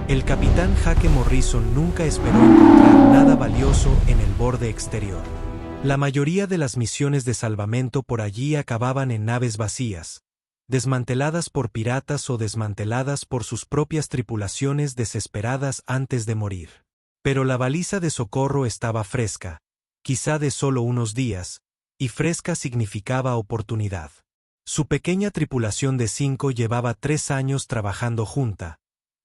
El capitán Jake Morrison nunca esperó encontrar nada valioso en el borde exterior. La mayoría de las misiones de salvamento por allí acababan en naves vacías, desmanteladas por piratas o desmanteladas por sus propias tripulaciones desesperadas antes de morir. Pero la baliza de socorro estaba fresca, quizá de solo unos días, y fresca significaba oportunidad. Su pequeña tripulación de 5 llevaba 3 años trabajando junta,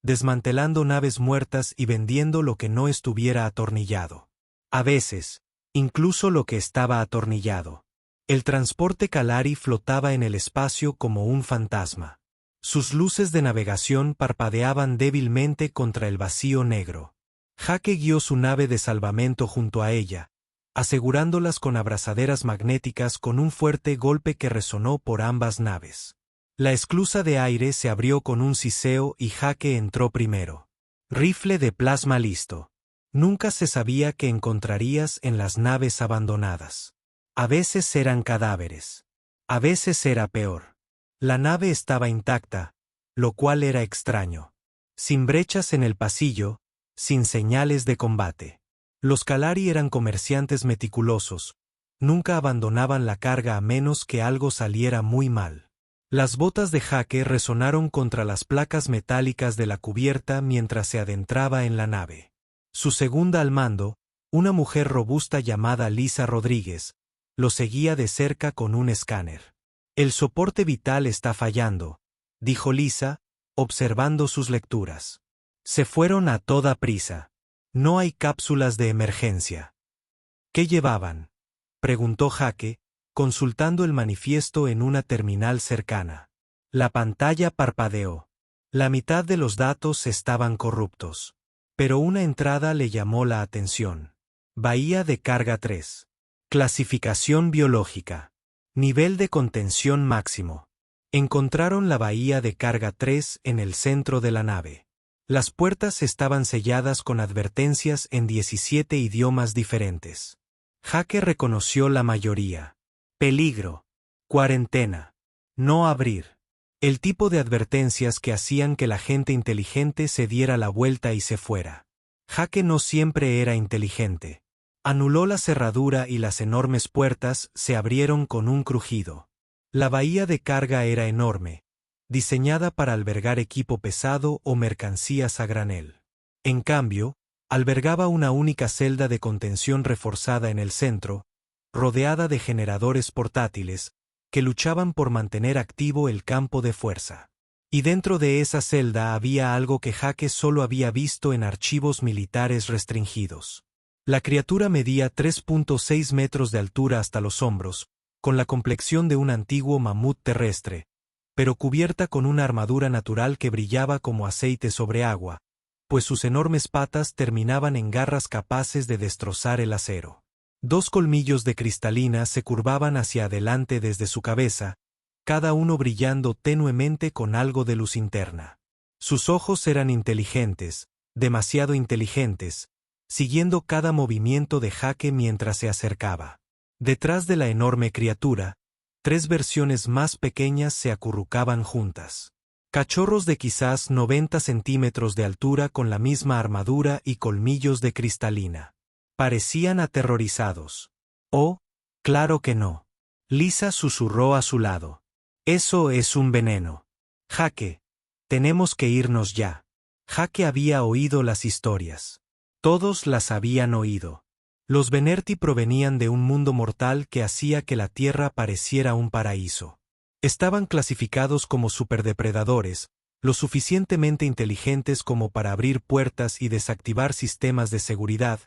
desmantelando naves muertas y vendiendo lo que no estuviera atornillado. A veces, incluso lo que estaba atornillado. El transporte Kalari flotaba en el espacio como un fantasma. Sus luces de navegación parpadeaban débilmente contra el vacío negro. Jake guió su nave de salvamento junto a ella, asegurándolas con abrazaderas magnéticas con un fuerte golpe que resonó por ambas naves. La esclusa de aire se abrió con un siseo y Jake entró primero. Rifle de plasma listo. Nunca se sabía qué encontrarías en las naves abandonadas. A veces eran cadáveres. A veces era peor. La nave estaba intacta, lo cual era extraño. Sin brechas en el pasillo, sin señales de combate. Los Kalari eran comerciantes meticulosos. Nunca abandonaban la carga a menos que algo saliera muy mal. Las botas de Jake resonaron contra las placas metálicas de la cubierta mientras se adentraba en la nave. Su segunda al mando, una mujer robusta llamada Lisa Rodríguez, lo seguía de cerca con un escáner. El soporte vital está fallando, dijo Lisa, observando sus lecturas. Se fueron a toda prisa. No hay cápsulas de emergencia. ¿Qué llevaban?, preguntó Jake, consultando el manifiesto en una terminal cercana. La pantalla parpadeó. La mitad de los datos estaban corruptos. Pero una entrada le llamó la atención. Bahía de carga 3. Clasificación biológica. Nivel de contención máximo. Encontraron la bahía de carga 3 en el centro de la nave. Las puertas estaban selladas con advertencias en 17 idiomas diferentes. Jake reconoció la mayoría. Peligro. Cuarentena. No abrir. El tipo de advertencias que hacían que la gente inteligente se diera la vuelta y se fuera. Jake no siempre era inteligente. Anuló la cerradura y las enormes puertas se abrieron con un crujido. La bahía de carga era enorme, diseñada para albergar equipo pesado o mercancías a granel. En cambio, albergaba una única celda de contención reforzada en el centro, rodeada de generadores portátiles, que luchaban por mantener activo el campo de fuerza. Y dentro de esa celda había algo que Jake solo había visto en archivos militares restringidos. La criatura medía 3.6 metros de altura hasta los hombros, con la complexión de un antiguo mamut terrestre, pero cubierta con una armadura natural que brillaba como aceite sobre agua, pues sus enormes patas terminaban en garras capaces de destrozar el acero. 2 colmillos de cristalina se curvaban hacia adelante desde su cabeza, cada uno brillando tenuemente con algo de luz interna. Sus ojos eran inteligentes, demasiado inteligentes, siguiendo cada movimiento de Jake mientras se acercaba. Detrás de la enorme criatura, 3 versiones más pequeñas se acurrucaban juntas. Cachorros de quizás 90 centímetros de altura con la misma armadura y colmillos de cristalina. Parecían aterrorizados. Oh, claro que no. Lisa susurró a su lado. Eso es un veneno. Jake, tenemos que irnos ya. Jake había oído las historias. Todos las habían oído. Los Venerti provenían de un mundo mortal que hacía que la Tierra pareciera un paraíso. Estaban clasificados como superdepredadores, lo suficientemente inteligentes como para abrir puertas y desactivar sistemas de seguridad,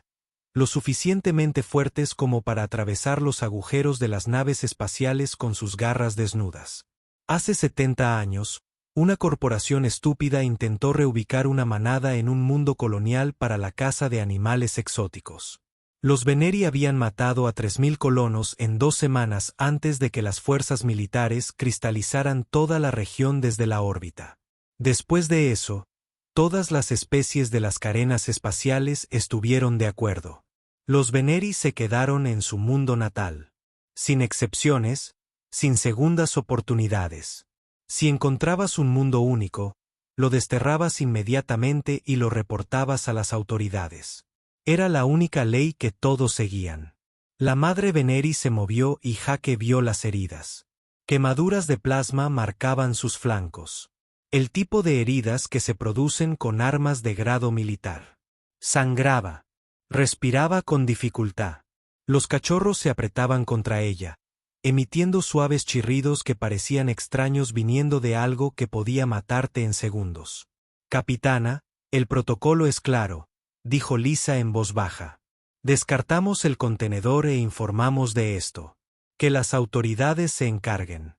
lo suficientemente fuertes como para atravesar los agujeros de las naves espaciales con sus garras desnudas. Hace 70 años, una corporación estúpida intentó reubicar una manada en un mundo colonial para la caza de animales exóticos. Los Veneri habían matado a 3.000 colonos en 2 semanas antes de que las fuerzas militares cristalizaran toda la región desde la órbita. Después de eso, todas las especies de las carenas espaciales estuvieron de acuerdo. Los Veneri se quedaron en su mundo natal. Sin excepciones, sin segundas oportunidades. Si encontrabas un mundo único, lo desterrabas inmediatamente y lo reportabas a las autoridades. Era la única ley que todos seguían. La madre Veneri se movió y Jake vio las heridas. Quemaduras de plasma marcaban sus flancos. El tipo de heridas que se producen con armas de grado militar. Sangraba. Respiraba con dificultad. Los cachorros se apretaban contra ella, emitiendo suaves chirridos que parecían extraños viniendo de algo que podía matarte en segundos. Capitana, el protocolo es claro, dijo Lisa en voz baja. Descartamos el contenedor e informamos de esto. Que las autoridades se encarguen.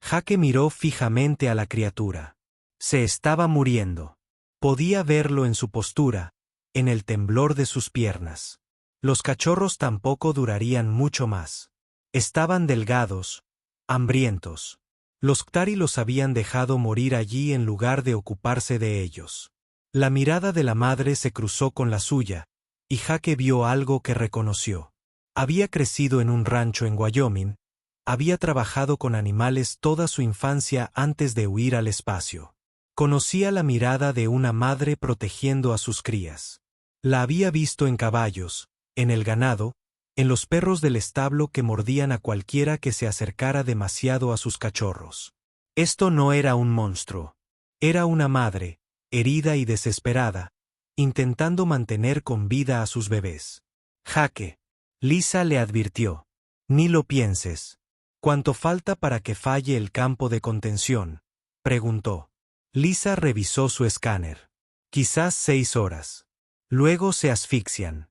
Jake miró fijamente a la criatura. Se estaba muriendo. Podía verlo en su postura, en el temblor de sus piernas. Los cachorros tampoco durarían mucho más. Estaban delgados, hambrientos. Los Ktari los habían dejado morir allí en lugar de ocuparse de ellos. La mirada de la madre se cruzó con la suya, y Jake vio algo que reconoció. Había crecido en un rancho en Wyoming, había trabajado con animales toda su infancia antes de huir al espacio. Conocía la mirada de una madre protegiendo a sus crías. La había visto en caballos, en el ganado, en los perros del establo que mordían a cualquiera que se acercara demasiado a sus cachorros. Esto no era un monstruo. Era una madre, herida y desesperada, intentando mantener con vida a sus bebés. Jake. Lisa le advirtió. Ni lo pienses. ¿Cuánto falta para que falle el campo de contención?, preguntó. Lisa revisó su escáner. Quizás 6 horas. Luego se asfixian.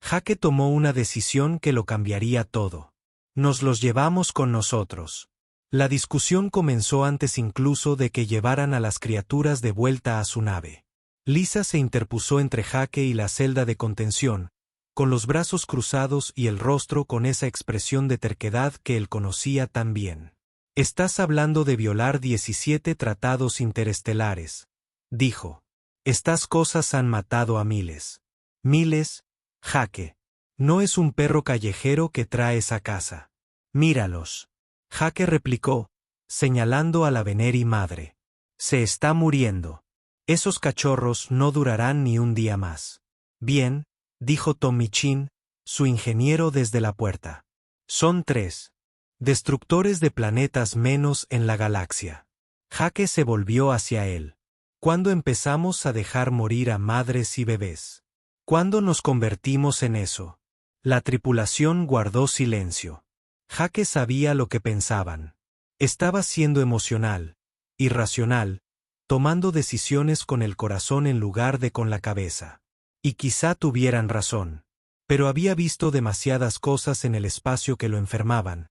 Jake tomó una decisión que lo cambiaría todo. Nos los llevamos con nosotros. La discusión comenzó antes incluso de que llevaran a las criaturas de vuelta a su nave. Lisa se interpuso entre Jake y la celda de contención, con los brazos cruzados y el rostro con esa expresión de terquedad que él conocía tan bien. Estás hablando de violar 17 tratados interestelares, dijo. Estas cosas han matado a miles. Miles, Jake. No es un perro callejero que traes a casa. Míralos. Jake replicó, señalando a la Veneri madre. Se está muriendo. Esos cachorros no durarán ni un día más. Bien, dijo Tommy Chin, su ingeniero desde la puerta. Son 3. Destructores de planetas menos en la galaxia. Jake se volvió hacia él. ¿Cuándo empezamos a dejar morir a madres y bebés? ¿Cuándo nos convertimos en eso? La tripulación guardó silencio. Jake sabía lo que pensaban. Estaba siendo emocional, irracional, tomando decisiones con el corazón en lugar de con la cabeza. Y quizá tuvieran razón. Pero había visto demasiadas cosas en el espacio que lo enfermaban.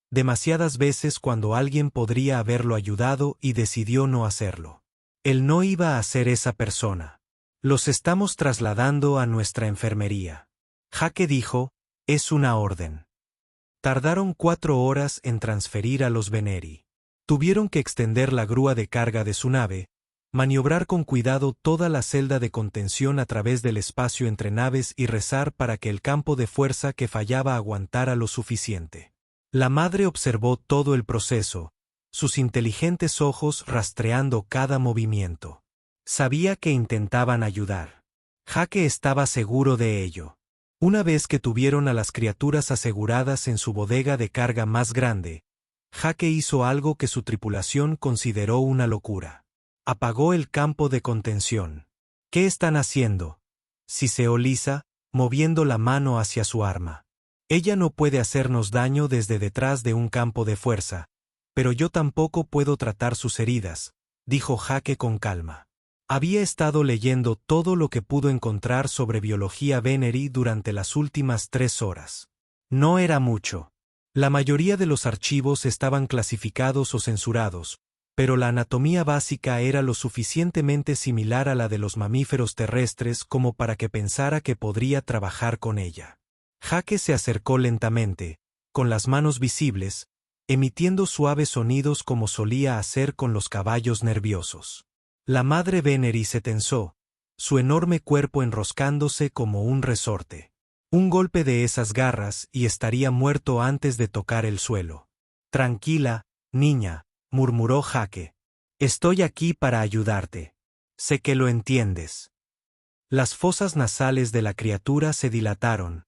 Demasiadas veces cuando alguien podría haberlo ayudado y decidió no hacerlo. Él no iba a ser esa persona. Los estamos trasladando a nuestra enfermería. Jake dijo, es una orden. Tardaron 4 horas en transferir a los Veneri. Tuvieron que extender la grúa de carga de su nave, maniobrar con cuidado toda la celda de contención a través del espacio entre naves y rezar para que el campo de fuerza que fallaba aguantara lo suficiente. La madre observó todo el proceso, sus inteligentes ojos rastreando cada movimiento. Sabía que intentaban ayudar. Jake estaba seguro de ello. Una vez que tuvieron a las criaturas aseguradas en su bodega de carga más grande, Jake hizo algo que su tripulación consideró una locura. Apagó el campo de contención. ¿Qué están haciendo?, siseó Lisa, moviendo la mano hacia su arma. Ella no puede hacernos daño desde detrás de un campo de fuerza, pero yo tampoco puedo tratar sus heridas, dijo Jake con calma. Había estado leyendo todo lo que pudo encontrar sobre biología Veneri durante las últimas 3 horas. No era mucho. La mayoría de los archivos estaban clasificados o censurados, pero la anatomía básica era lo suficientemente similar a la de los mamíferos terrestres como para que pensara que podría trabajar con ella. Jake se acercó lentamente, con las manos visibles, emitiendo suaves sonidos como solía hacer con los caballos nerviosos. La madre Veneri se tensó, su enorme cuerpo enroscándose como un resorte. Un golpe de esas garras y estaría muerto antes de tocar el suelo. Tranquila, niña, murmuró Jake. Estoy aquí para ayudarte. Sé que lo entiendes. Las fosas nasales de la criatura se dilataron,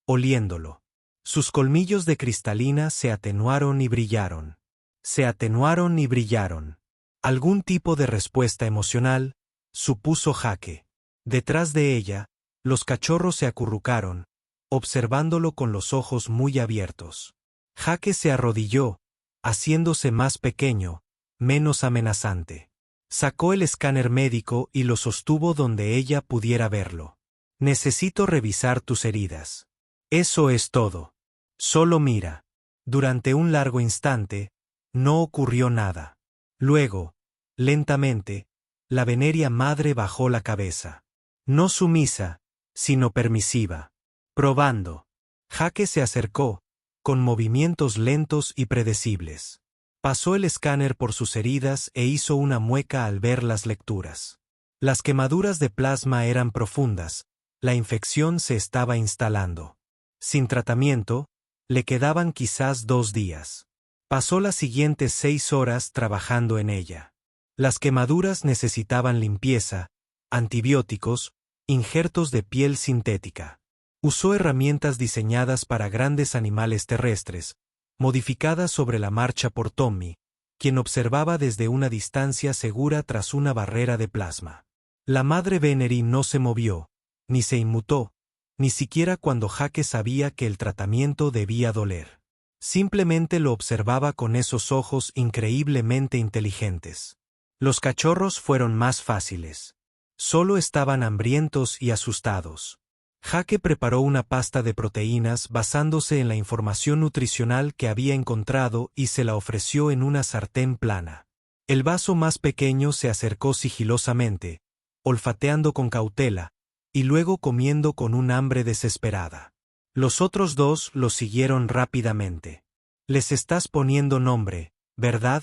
oliéndolo. Sus colmillos de cristalina se atenuaron y brillaron. Se atenuaron y brillaron. Algún tipo de respuesta emocional, supuso Jake. Detrás de ella, los cachorros se acurrucaron, observándolo con los ojos muy abiertos. Jake se arrodilló, haciéndose más pequeño, menos amenazante. Sacó el escáner médico y lo sostuvo donde ella pudiera verlo. Necesito revisar tus heridas. Eso es todo. Solo mira. Durante un largo instante, no ocurrió nada. Luego, lentamente, la veneria madre bajó la cabeza. No sumisa, sino permisiva. Probando. Jake se acercó, con movimientos lentos y predecibles. Pasó el escáner por sus heridas e hizo una mueca al ver las lecturas. Las quemaduras de plasma eran profundas, la infección se estaba instalando. Sin tratamiento, le quedaban quizás 2 días. Pasó las siguientes 6 horas trabajando en ella. Las quemaduras necesitaban limpieza, antibióticos, injertos de piel sintética. Usó herramientas diseñadas para grandes animales terrestres, modificadas sobre la marcha por Tommy, quien observaba desde una distancia segura tras una barrera de plasma. La madre Venery no se movió, ni se inmutó, ni siquiera cuando Jake sabía que el tratamiento debía doler. Simplemente lo observaba con esos ojos increíblemente inteligentes. Los cachorros fueron más fáciles. Solo estaban hambrientos y asustados. Jake preparó una pasta de proteínas basándose en la información nutricional que había encontrado y se la ofreció en una sartén plana. El vaso más pequeño se acercó sigilosamente, olfateando con cautela, y luego comiendo con un hambre desesperada. Los otros 2 lo siguieron rápidamente. «Les estás poniendo nombre, ¿verdad?»,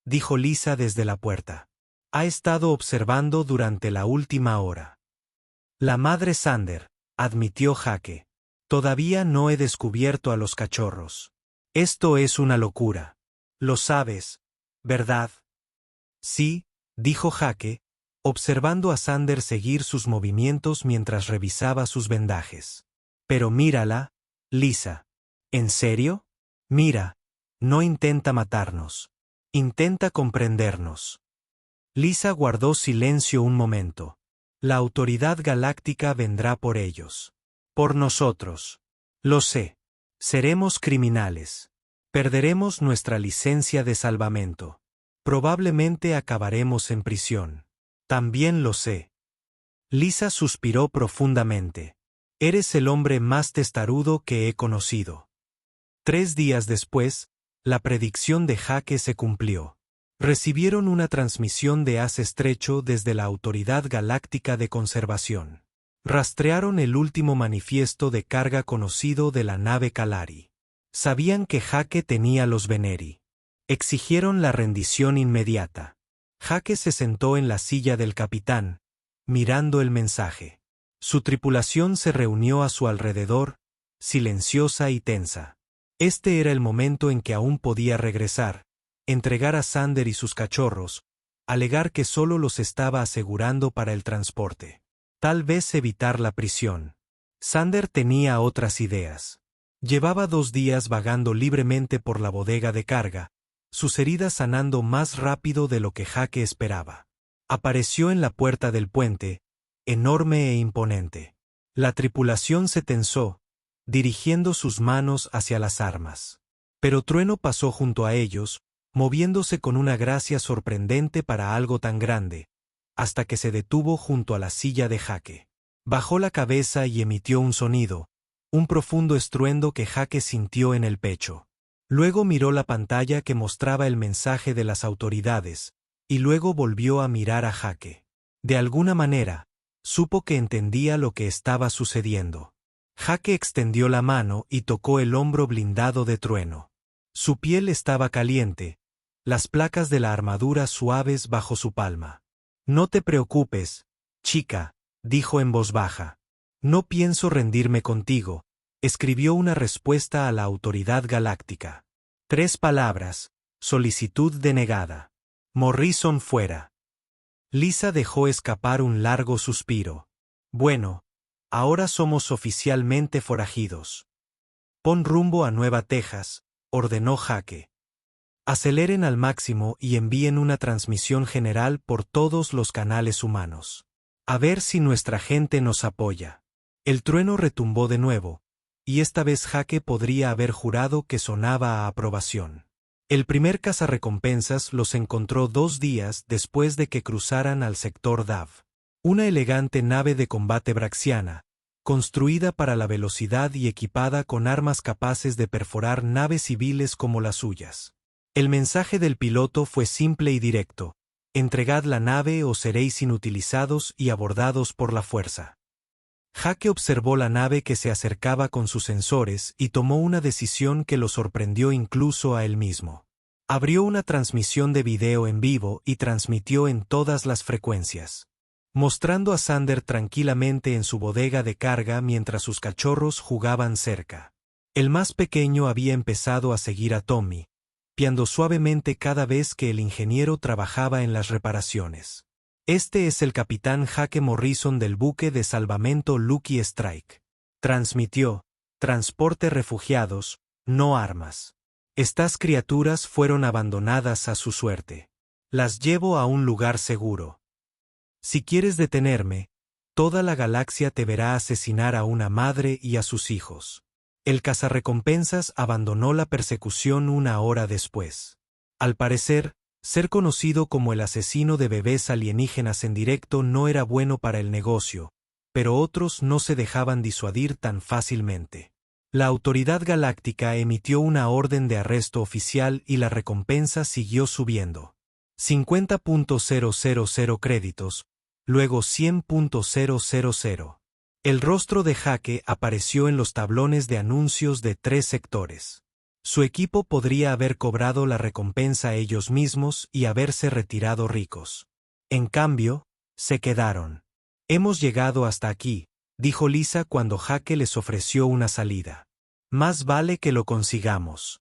dijo Lisa desde la puerta. «Ha estado observando durante la última hora». «La madre Sander», admitió Jake. «Todavía no he descubierto a los cachorros. Esto es una locura. Lo sabes, ¿verdad?» «Sí», dijo Jake, observando a Sander seguir sus movimientos mientras revisaba sus vendajes. «Pero mírala, Lisa. ¿En serio? Mira, no intenta matarnos. Intenta comprendernos». Lisa guardó silencio un momento. «La autoridad galáctica vendrá por ellos. Por nosotros. Lo sé. Seremos criminales. Perderemos nuestra licencia de salvamento. Probablemente acabaremos en prisión. También lo sé». Lisa suspiró profundamente. «Eres el hombre más testarudo que he conocido». 3 días después, la predicción de Jake se cumplió. Recibieron una transmisión de haz estrecho desde la Autoridad Galáctica de Conservación. Rastrearon el último manifiesto de carga conocido de la nave Kalari. Sabían que Jake tenía los Venery. Exigieron la rendición inmediata. Jake se sentó en la silla del capitán, mirando el mensaje. Su tripulación se reunió a su alrededor, silenciosa y tensa. Este era el momento en que aún podía regresar, entregar a Sander y sus cachorros, alegar que solo los estaba asegurando para el transporte. Tal vez evitar la prisión. Sander tenía otras ideas. Llevaba 2 días vagando libremente por la bodega de carga, sus heridas sanando más rápido de lo que Jake esperaba. Apareció en la puerta del puente, enorme e imponente. La tripulación se tensó, dirigiendo sus manos hacia las armas. Pero Trueno pasó junto a ellos, moviéndose con una gracia sorprendente para algo tan grande, hasta que se detuvo junto a la silla de Jake. Bajó la cabeza y emitió un sonido, un profundo estruendo que Jake sintió en el pecho. Luego miró la pantalla que mostraba el mensaje de las autoridades, y luego volvió a mirar a Jake. De alguna manera, supo que entendía lo que estaba sucediendo. Jake extendió la mano y tocó el hombro blindado de Trueno. Su piel estaba caliente, las placas de la armadura suaves bajo su palma. «No te preocupes, chica», dijo en voz baja. «No pienso rendirme contigo», escribió una respuesta a la autoridad galáctica. 3 palabras, solicitud denegada. Morrison fuera. Lisa dejó escapar un largo suspiro. Bueno, ahora somos oficialmente forajidos. Pon rumbo a Nueva Texas, ordenó Jake. Aceleren al máximo y envíen una transmisión general por todos los canales humanos. A ver si nuestra gente nos apoya. El trueno retumbó de nuevo, y esta vez Jake podría haber jurado que sonaba a aprobación. El primer cazarrecompensas los encontró 2 días después de que cruzaran al sector DAV. Una elegante nave de combate braxiana, construida para la velocidad y equipada con armas capaces de perforar naves civiles como las suyas. El mensaje del piloto fue simple y directo: entregad la nave o seréis inutilizados y abordados por la fuerza. Jake observó la nave que se acercaba con sus sensores y tomó una decisión que lo sorprendió incluso a él mismo. Abrió una transmisión de video en vivo y transmitió en todas las frecuencias, mostrando a Sander tranquilamente en su bodega de carga mientras sus cachorros jugaban cerca. El más pequeño había empezado a seguir a Tommy, piando suavemente cada vez que el ingeniero trabajaba en las reparaciones. Este es el capitán Jake Morrison del buque de salvamento Lucky Strike. Transmitió: transporte refugiados, no armas. Estas criaturas fueron abandonadas a su suerte. Las llevo a un lugar seguro. Si quieres detenerme, toda la galaxia te verá asesinar a una madre y a sus hijos. El cazarrecompensas abandonó la persecución 1 hora después. Al parecer, ser conocido como el asesino de bebés alienígenas en directo no era bueno para el negocio, pero otros no se dejaban disuadir tan fácilmente. La autoridad galáctica emitió una orden de arresto oficial y la recompensa siguió subiendo. 50.000 créditos, luego 100.000. El rostro de Jake apareció en los tablones de anuncios de 3 sectores. Su equipo podría haber cobrado la recompensa ellos mismos y haberse retirado ricos. En cambio, se quedaron. Hemos llegado hasta aquí, dijo Lisa cuando Jake les ofreció una salida. Más vale que lo consigamos.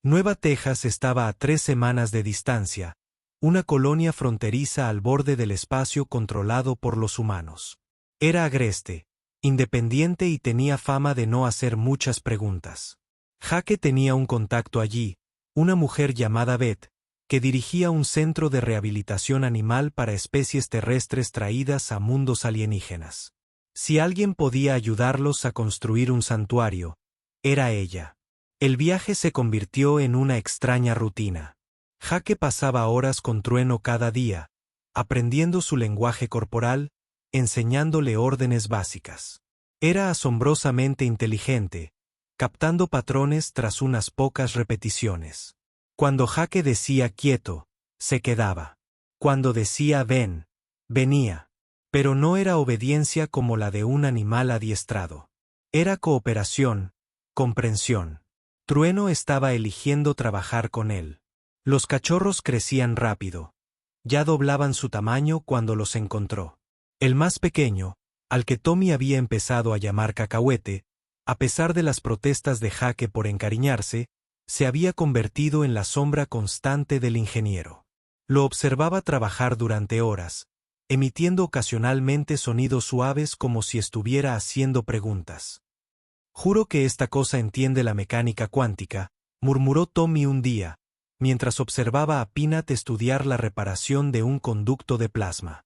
Nueva Texas estaba a 3 semanas de distancia, una colonia fronteriza al borde del espacio controlado por los humanos. Era agreste, independiente y tenía fama de no hacer muchas preguntas. Jake tenía un contacto allí, una mujer llamada Beth, que dirigía un centro de rehabilitación animal para especies terrestres traídas a mundos alienígenas. Si alguien podía ayudarlos a construir un santuario, era ella. El viaje se convirtió en una extraña rutina. Jake pasaba horas con Trueno cada día, aprendiendo su lenguaje corporal, enseñándole órdenes básicas. Era asombrosamente inteligente, captando patrones tras unas pocas repeticiones. Cuando Jake decía quieto, se quedaba. Cuando decía ven, venía. Pero no era obediencia como la de un animal adiestrado. Era cooperación, comprensión. Trueno estaba eligiendo trabajar con él. Los cachorros crecían rápido. Ya doblaban su tamaño cuando los encontró. El más pequeño, al que Tommy había empezado a llamar Cacahuete, a pesar de las protestas de Jake por encariñarse, se había convertido en la sombra constante del ingeniero. Lo observaba trabajar durante horas, emitiendo ocasionalmente sonidos suaves como si estuviera haciendo preguntas. Juro que esta cosa entiende la mecánica cuántica, murmuró Tommy un día, mientras observaba a Peanut estudiar la reparación de un conducto de plasma.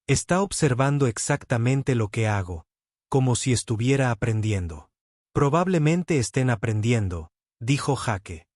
Está observando exactamente lo que hago, como si estuviera aprendiendo. Probablemente estén aprendiendo, dijo Jake.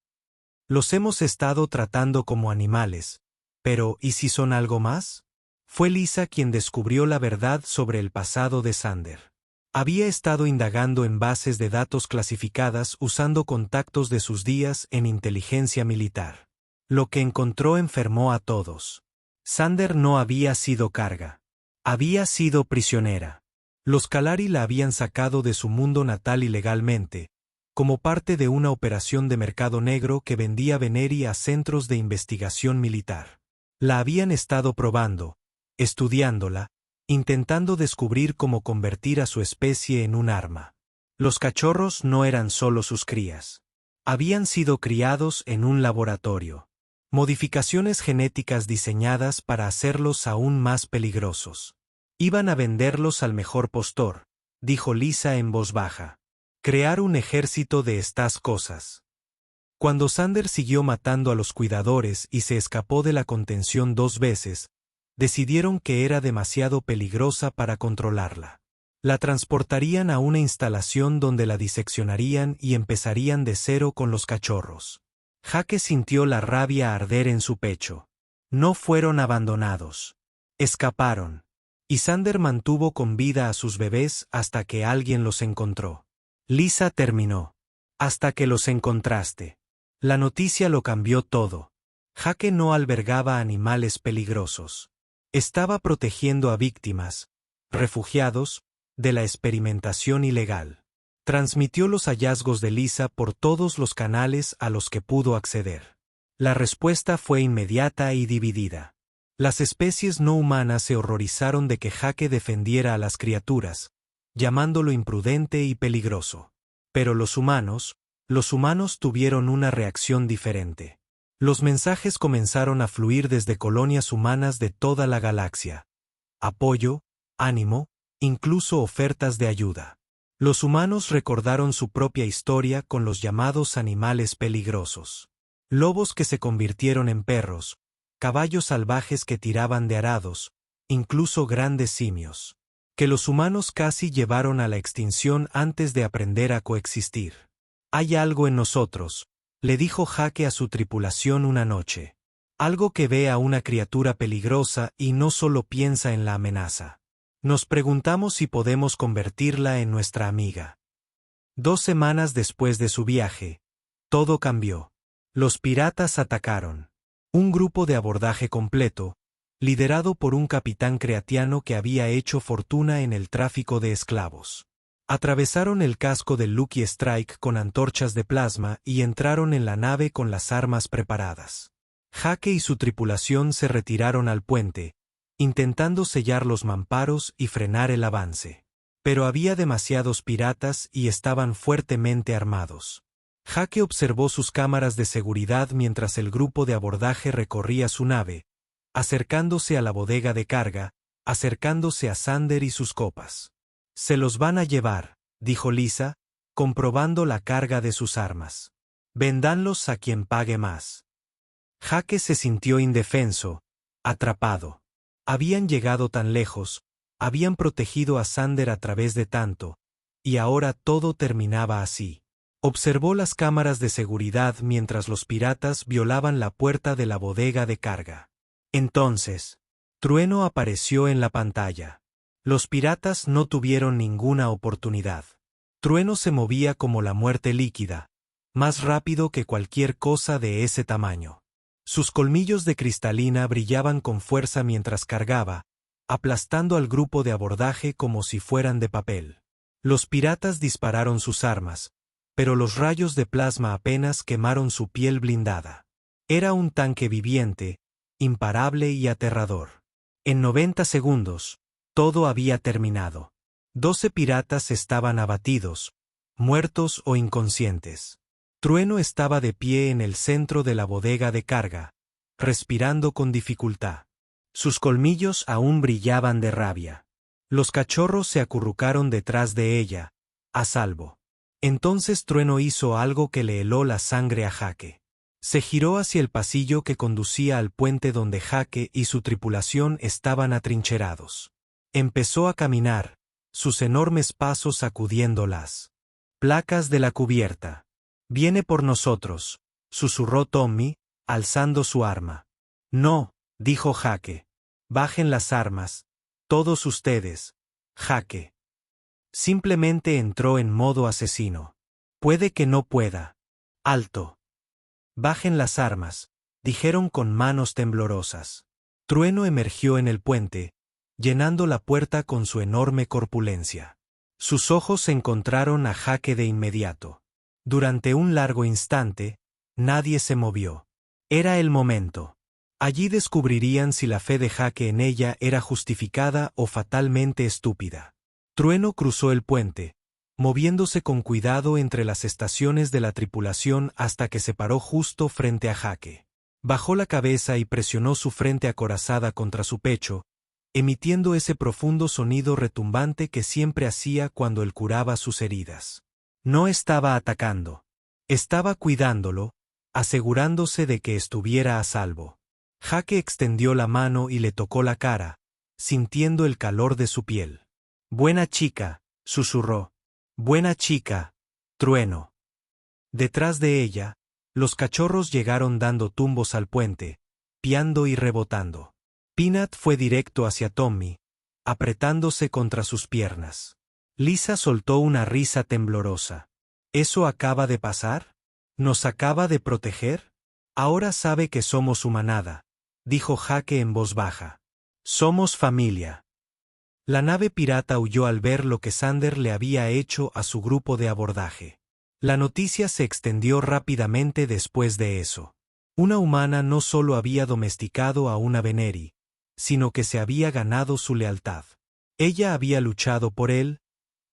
Los hemos estado tratando como animales, pero ¿y si son algo más? Fue Lisa quien descubrió la verdad sobre el pasado de Sander. Había estado indagando en bases de datos clasificadas usando contactos de sus días en inteligencia militar. Lo que encontró enfermó a todos. Sander no había sido carga. Había sido prisionera. Los Kalari la habían sacado de su mundo natal ilegalmente, como parte de una operación de mercado negro que vendía Veneri a centros de investigación militar. La habían estado probando, estudiándola, intentando descubrir cómo convertir a su especie en un arma. Los cachorros no eran solo sus crías. Habían sido criados en un laboratorio. Modificaciones genéticas diseñadas para hacerlos aún más peligrosos. Iban a venderlos al mejor postor, dijo Lisa en voz baja. Crear un ejército de estas cosas. Cuando Xander siguió matando a los cuidadores y se escapó de la contención 2 veces, decidieron que era demasiado peligrosa para controlarla. La transportarían a una instalación donde la diseccionarían y empezarían de cero con los cachorros. Jake sintió la rabia arder en su pecho. No fueron abandonados. Escaparon. Y Xander mantuvo con vida a sus bebés hasta que alguien los encontró. Lisa terminó. Hasta que los encontraste. La noticia lo cambió todo. Jake no albergaba animales peligrosos. Estaba protegiendo a víctimas, refugiados, de la experimentación ilegal. Transmitió los hallazgos de Lisa por todos los canales a los que pudo acceder. La respuesta fue inmediata y dividida. Las especies no humanas se horrorizaron de que Jake defendiera a las criaturas, llamándolo imprudente y peligroso. Pero los humanos tuvieron una reacción diferente. Los mensajes comenzaron a fluir desde colonias humanas de toda la galaxia. Apoyo, ánimo, incluso ofertas de ayuda. Los humanos recordaron su propia historia con los llamados animales peligrosos. Lobos que se convirtieron en perros, caballos salvajes que tiraban de arados, incluso grandes simios, que los humanos casi llevaron a la extinción antes de aprender a coexistir. Hay algo en nosotros, le dijo Jake a su tripulación una noche. Algo que ve a una criatura peligrosa y no solo piensa en la amenaza. Nos preguntamos si podemos convertirla en nuestra amiga. 2 semanas después de su viaje, todo cambió. Los piratas atacaron. Un grupo de abordaje completo, liderado por un capitán creatiano que había hecho fortuna en el tráfico de esclavos. Atravesaron el casco del Lucky Strike con antorchas de plasma y entraron en la nave con las armas preparadas. Jake y su tripulación se retiraron al puente, intentando sellar los mamparos y frenar el avance. Pero había demasiados piratas y estaban fuertemente armados. Jake observó sus cámaras de seguridad mientras el grupo de abordaje recorría su nave, acercándose a la bodega de carga, acercándose a Xander y sus copas. Se los van a llevar, dijo Lisa, comprobando la carga de sus armas. Véndanlos a quien pague más. Jake se sintió indefenso, atrapado. Habían llegado tan lejos, habían protegido a Xander a través de tanto, y ahora todo terminaba así. Observó las cámaras de seguridad mientras los piratas violaban la puerta de la bodega de carga. Entonces, Trueno apareció en la pantalla. Los piratas no tuvieron ninguna oportunidad. Trueno se movía como la muerte líquida, más rápido que cualquier cosa de ese tamaño. Sus colmillos de cristalina brillaban con fuerza mientras cargaba, aplastando al grupo de abordaje como si fueran de papel. Los piratas dispararon sus armas, pero los rayos de plasma apenas quemaron su piel blindada. Era un tanque viviente, imparable y aterrador. En 90 segundos, todo había terminado. 12 piratas estaban abatidos, muertos o inconscientes. Trueno estaba de pie en el centro de la bodega de carga, respirando con dificultad. Sus colmillos aún brillaban de rabia. Los cachorros se acurrucaron detrás de ella, a salvo. Entonces Trueno hizo algo que le heló la sangre a Jake. Se giró hacia el pasillo que conducía al puente donde Jake y su tripulación estaban atrincherados. Empezó a caminar, sus enormes pasos sacudiendo las placas de la cubierta. «Viene por nosotros», susurró Tommy, alzando su arma. «No», dijo Jake. «Bajen las armas, todos ustedes, Jake». Simplemente entró en modo asesino. «Puede que no pueda». «Alto». «Bajen las armas», dijeron con manos temblorosas. Trueno emergió en el puente, llenando la puerta con su enorme corpulencia. Sus ojos se encontraron a Jake de inmediato. Durante un largo instante, nadie se movió. Era el momento. Allí descubrirían si la fe de Jake en ella era justificada o fatalmente estúpida. Trueno cruzó el puente, moviéndose con cuidado entre las estaciones de la tripulación hasta que se paró justo frente a Jake. Bajó la cabeza y presionó su frente acorazada contra su pecho, emitiendo ese profundo sonido retumbante que siempre hacía cuando él curaba sus heridas. No estaba atacando. Estaba cuidándolo, asegurándose de que estuviera a salvo. Jake extendió la mano y le tocó la cara, sintiendo el calor de su piel. «Buena chica», susurró. «Buena chica», trueno. Detrás de ella, los cachorros llegaron dando tumbos al puente, piando y rebotando. Peanut fue directo hacia Tommy, apretándose contra sus piernas. Lisa soltó una risa temblorosa. ¿Eso acaba de pasar? ¿Nos acaba de proteger? Ahora sabe que somos su manada, dijo Jake en voz baja. Somos familia. La nave pirata huyó al ver lo que Xander le había hecho a su grupo de abordaje. La noticia se extendió rápidamente después de eso. Una humana no solo había domesticado a una Veneri, sino que se había ganado su lealtad. Ella había luchado por él,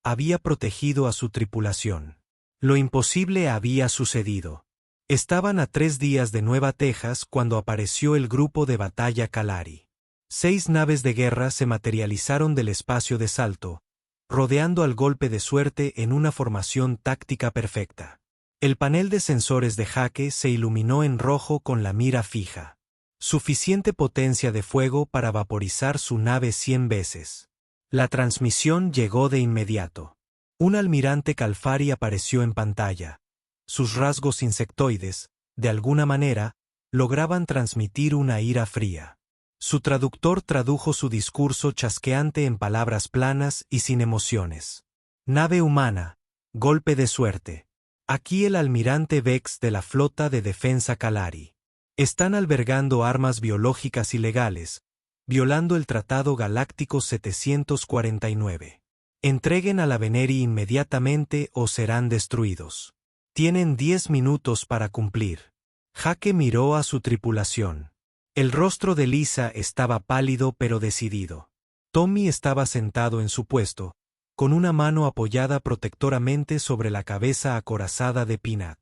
había protegido a su tripulación. Lo imposible había sucedido. Estaban a 3 días de Nueva Texas cuando apareció el grupo de batalla Kalari. 6 naves de guerra se materializaron del espacio de Salto, rodeando al golpe de suerte en una formación táctica perfecta. El panel de sensores de Jake se iluminó en rojo con la mira fija. Suficiente potencia de fuego para vaporizar su nave 100 veces. La transmisión llegó de inmediato. Un almirante Calfari apareció en pantalla. Sus rasgos insectoides, de alguna manera, lograban transmitir una ira fría. Su traductor tradujo su discurso chasqueante en palabras planas y sin emociones. Nave humana, golpe de suerte. Aquí el almirante Vex de la flota de defensa Kalari. Están albergando armas biológicas ilegales, violando el Tratado Galáctico 749. Entreguen a la Veneri inmediatamente o serán destruidos. Tienen 10 minutos para cumplir. Jake miró a su tripulación. El rostro de Lisa estaba pálido pero decidido. Tommy estaba sentado en su puesto, con una mano apoyada protectoramente sobre la cabeza acorazada de Peanut.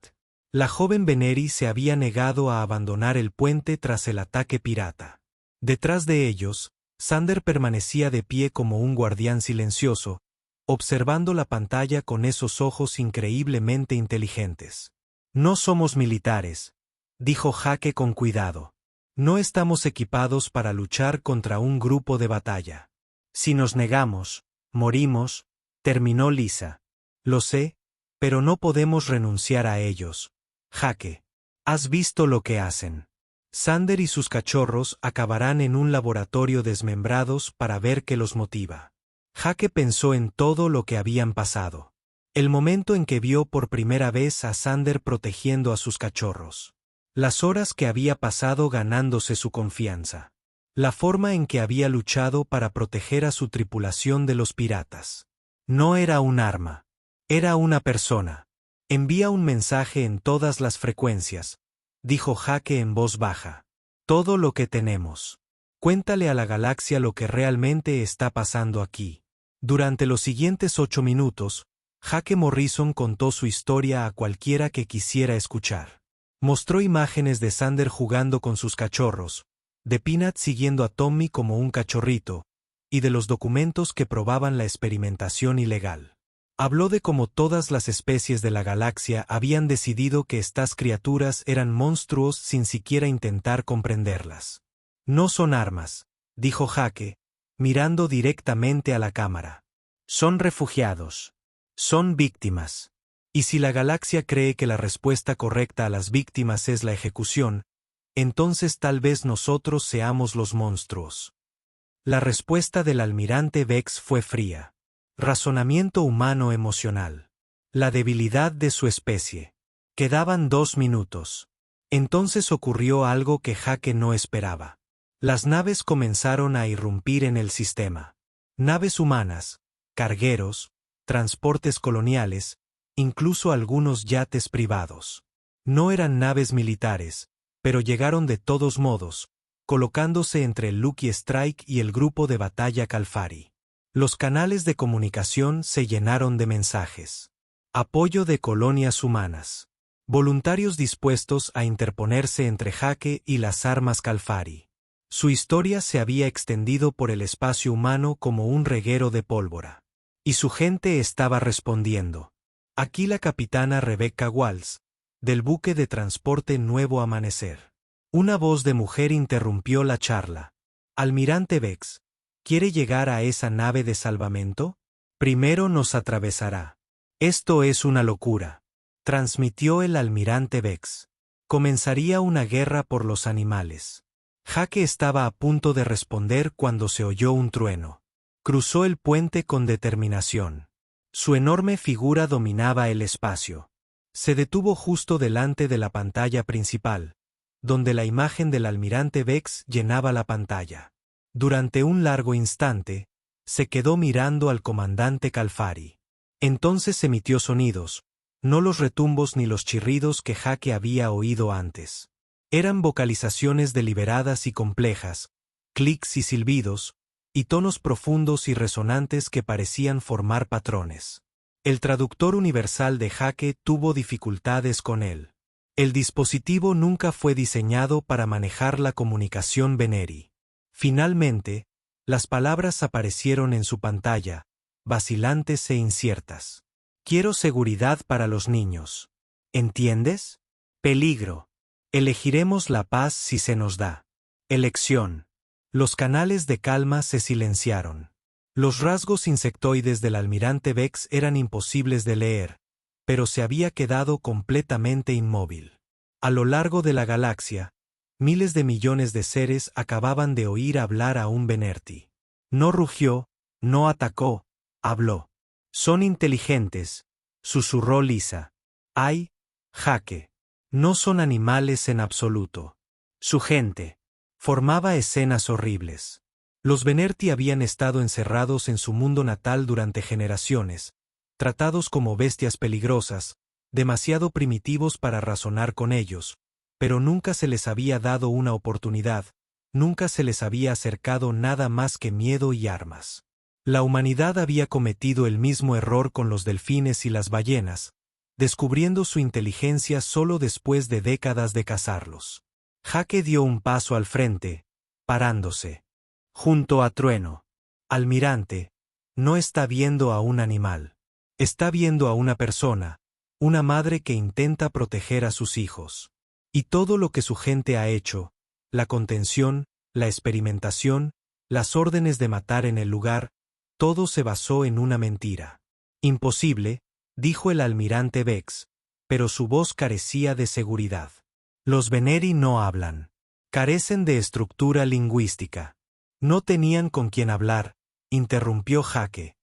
La joven Veneri se había negado a abandonar el puente tras el ataque pirata. Detrás de ellos, Xander permanecía de pie como un guardián silencioso, observando la pantalla con esos ojos increíblemente inteligentes. «No somos militares», dijo Jake con cuidado. «No estamos equipados para luchar contra un grupo de batalla. Si nos negamos, morimos», terminó Lisa. «Lo sé, pero no podemos renunciar a ellos. Jake, ¿has visto lo que hacen? Xander y sus cachorros acabarán en un laboratorio desmembrados para ver qué los motiva». Jake pensó en todo lo que habían pasado. El momento en que vio por primera vez a Xander protegiendo a sus cachorros. Las horas que había pasado ganándose su confianza. La forma en que había luchado para proteger a su tripulación de los piratas. No era un arma. Era una persona. «Envía un mensaje en todas las frecuencias», dijo Jake en voz baja. «Todo lo que tenemos. Cuéntale a la galaxia lo que realmente está pasando aquí». Durante los siguientes 8 minutos, Jake Morrison contó su historia a cualquiera que quisiera escuchar. Mostró imágenes de Xander jugando con sus cachorros, de Peanut siguiendo a Tommy como un cachorrito, y de los documentos que probaban la experimentación ilegal. Habló de cómo todas las especies de la galaxia habían decidido que estas criaturas eran monstruos sin siquiera intentar comprenderlas. «No son armas», dijo Jake, mirando directamente a la cámara. «Son refugiados. Son víctimas. Y si la galaxia cree que la respuesta correcta a las víctimas es la ejecución, entonces tal vez nosotros seamos los monstruos». La respuesta del almirante Vex fue fría. Razonamiento humano emocional. La debilidad de su especie. Quedaban 2 minutos. Entonces ocurrió algo que Jake no esperaba. Las naves comenzaron a irrumpir en el sistema. Naves humanas, cargueros, transportes coloniales, incluso algunos yates privados. No eran naves militares, pero llegaron de todos modos, colocándose entre el Lucky Strike y el grupo de batalla Calfari. Los canales de comunicación se llenaron de mensajes. Apoyo de colonias humanas. voluntarios dispuestos a interponerse entre Jake y las armas Calfari. Su historia se había extendido por el espacio humano como un reguero de pólvora. Y su gente estaba respondiendo. Aquí la capitana Rebecca Walls, del buque de transporte Nuevo Amanecer. Una voz de mujer interrumpió la charla. Almirante Vex, ¿quiere llegar a esa nave de salvamento? Primero nos atravesará. Esto es una locura, transmitió el almirante Vex. Comenzaría una guerra por los animales. Jake estaba a punto de responder cuando se oyó un trueno. Cruzó el puente con determinación. Su enorme figura dominaba el espacio. Se detuvo justo delante de la pantalla principal, donde la imagen del almirante Vex llenaba la pantalla. Durante un largo instante, se quedó mirando al comandante Calfari. Entonces emitió sonidos, no los retumbos ni los chirridos que Jake había oído antes. Eran vocalizaciones deliberadas y complejas, clics y silbidos, y tonos profundos y resonantes que parecían formar patrones. El traductor universal de Jake tuvo dificultades con él. El dispositivo nunca fue diseñado para manejar la comunicación Veneri. Finalmente, las palabras aparecieron en su pantalla, vacilantes e inciertas. Quiero seguridad para los niños. ¿Entiendes? Peligro. Elegiremos la paz si se nos da. Elección. Los canales de calma se silenciaron. Los rasgos insectoides del almirante Vex eran imposibles de leer, pero se había quedado completamente inmóvil. A lo largo de la galaxia, miles de millones de seres acababan de oír hablar a un Venerti. No rugió, no atacó, habló. Son inteligentes, susurró Lisa. Ay, Jake. No son animales en absoluto. Su gente formaba escenas horribles. Los Venerti habían estado encerrados en su mundo natal durante generaciones, tratados como bestias peligrosas, demasiado primitivos para razonar con ellos, pero nunca se les había dado una oportunidad, nunca se les había acercado nada más que miedo y armas. La humanidad había cometido el mismo error con los delfines y las ballenas, descubriendo su inteligencia solo después de décadas de cazarlos. Jake dio un paso al frente, parándose. Junto a Trueno. Almirante, no está viendo a un animal. Está viendo a una persona, una madre que intenta proteger a sus hijos. Y todo lo que su gente ha hecho, la contención, la experimentación, las órdenes de matar en el lugar, todo se basó en una mentira. Imposible, dijo el almirante Vex, pero su voz carecía de seguridad. Los Veneri no hablan. Carecen de estructura lingüística. No tenían con quién hablar, interrumpió Jake.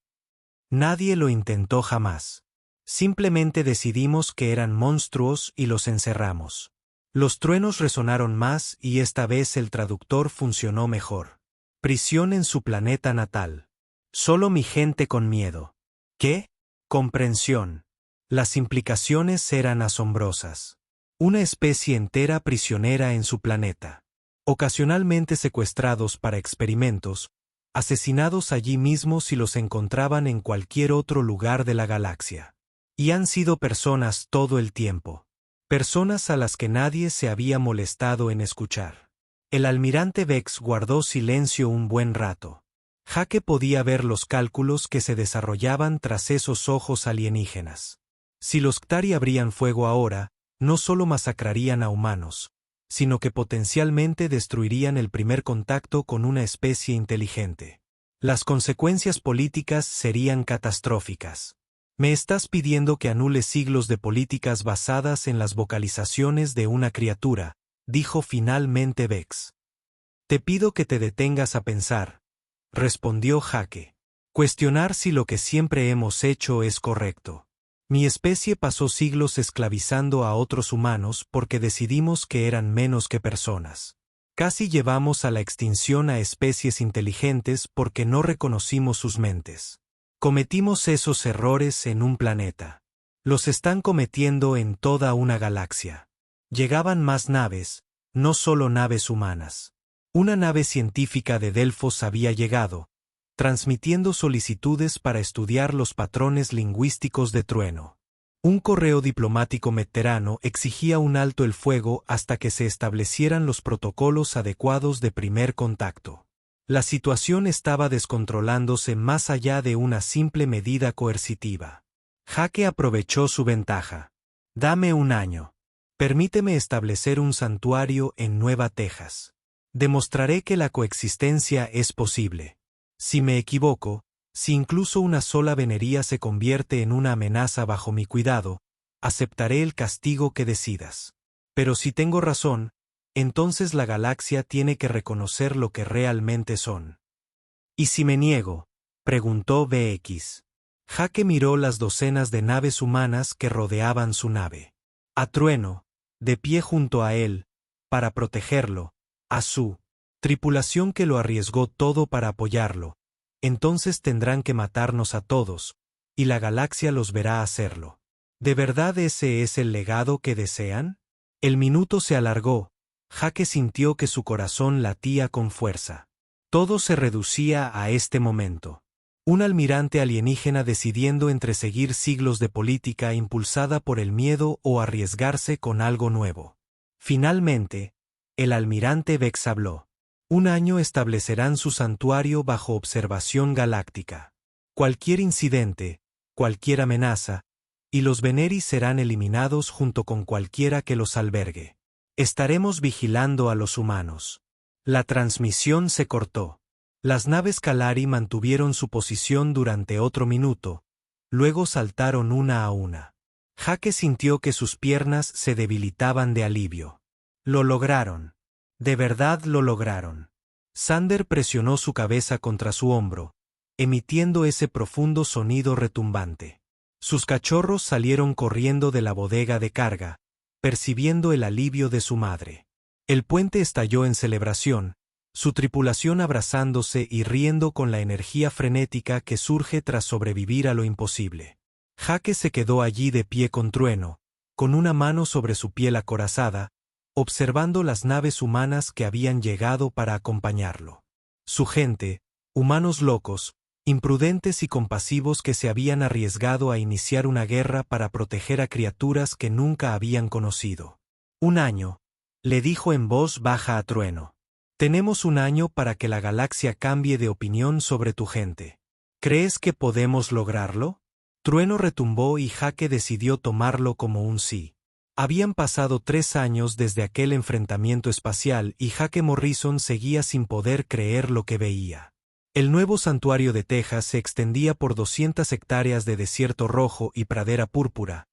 Nadie lo intentó jamás. Simplemente decidimos que eran monstruos y los encerramos. Los truenos resonaron más y esta vez el traductor funcionó mejor. Prisión en su planeta natal. Solo mi gente con miedo. ¿Qué? Comprensión. Las implicaciones eran asombrosas. Una especie entera prisionera en su planeta. Ocasionalmente secuestrados para experimentos, asesinados allí mismo si los encontraban en cualquier otro lugar de la galaxia. Y han sido personas todo el tiempo. Personas a las que nadie se había molestado en escuchar. El almirante Vex guardó silencio un buen rato. Jake podía ver los cálculos que se desarrollaban tras esos ojos alienígenas. Si los Ktari abrían fuego ahora, no solo masacrarían a humanos, sino que potencialmente destruirían el primer contacto con una especie inteligente. Las consecuencias políticas serían catastróficas. Me estás pidiendo que anule siglos de políticas basadas en las vocalizaciones de una criatura, dijo finalmente Vex. Te pido que te detengas a pensar, respondió Jake. Cuestionar si lo que siempre hemos hecho es correcto. Mi especie pasó siglos esclavizando a otros humanos porque decidimos que eran menos que personas. Casi llevamos a la extinción a especies inteligentes porque no reconocimos sus mentes. Cometimos esos errores en un planeta. Los están cometiendo en toda una galaxia. Llegaban más naves, no solo naves humanas. Una nave científica de Delfos había llegado, transmitiendo solicitudes para estudiar los patrones lingüísticos de Trueno. Un correo diplomático veterano exigía un alto el fuego hasta que se establecieran los protocolos adecuados de primer contacto. La situación estaba descontrolándose más allá de una simple medida coercitiva. Jake aprovechó su ventaja. Dame un año. Permíteme establecer un santuario en Nueva Texas. Demostraré que la coexistencia es posible. Si me equivoco, si incluso una sola venería se convierte en una amenaza bajo mi cuidado, aceptaré el castigo que decidas. Pero si tengo razón, entonces la galaxia tiene que reconocer lo que realmente son. ¿Y si me niego?, preguntó BX. Jake miró las docenas de naves humanas que rodeaban su nave. A Trueno, de pie junto a él, para protegerlo, a su tripulación que lo arriesgó todo para apoyarlo. Entonces tendrán que matarnos a todos, y la galaxia los verá hacerlo. ¿De verdad ese es el legado que desean? El minuto se alargó. Jake sintió que su corazón latía con fuerza. Todo se reducía a este momento. Un almirante alienígena decidiendo entre seguir siglos de política impulsada por el miedo o arriesgarse con algo nuevo. Finalmente, el almirante Vex habló. Un año establecerán su santuario bajo observación galáctica. Cualquier incidente, cualquier amenaza, y los Veneris serán eliminados junto con cualquiera que los albergue. Estaremos vigilando a los humanos. La transmisión se cortó. Las naves Kalari mantuvieron su posición durante otro minuto, luego saltaron una a una. Jake sintió que sus piernas se debilitaban de alivio. Lo lograron. De verdad lo lograron. Sander presionó su cabeza contra su hombro, emitiendo ese profundo sonido retumbante. Sus cachorros salieron corriendo de la bodega de carga, percibiendo el alivio de su madre. El puente estalló en celebración, su tripulación abrazándose y riendo con la energía frenética que surge tras sobrevivir a lo imposible. Jake se quedó allí de pie con Trueno, con una mano sobre su piel acorazada, observando las naves humanas que habían llegado para acompañarlo. Su gente, humanos locos, imprudentes y compasivos que se habían arriesgado a iniciar una guerra para proteger a criaturas que nunca habían conocido. Un año, le dijo en voz baja a Trueno. Tenemos un año para que la galaxia cambie de opinión sobre tu gente. ¿Crees que podemos lograrlo? Trueno retumbó y Jake decidió tomarlo como un sí. Habían pasado 3 años desde aquel enfrentamiento espacial y Jake Morrison seguía sin poder creer lo que veía. El nuevo santuario de Texas se extendía por 200 hectáreas de desierto rojo y pradera púrpura,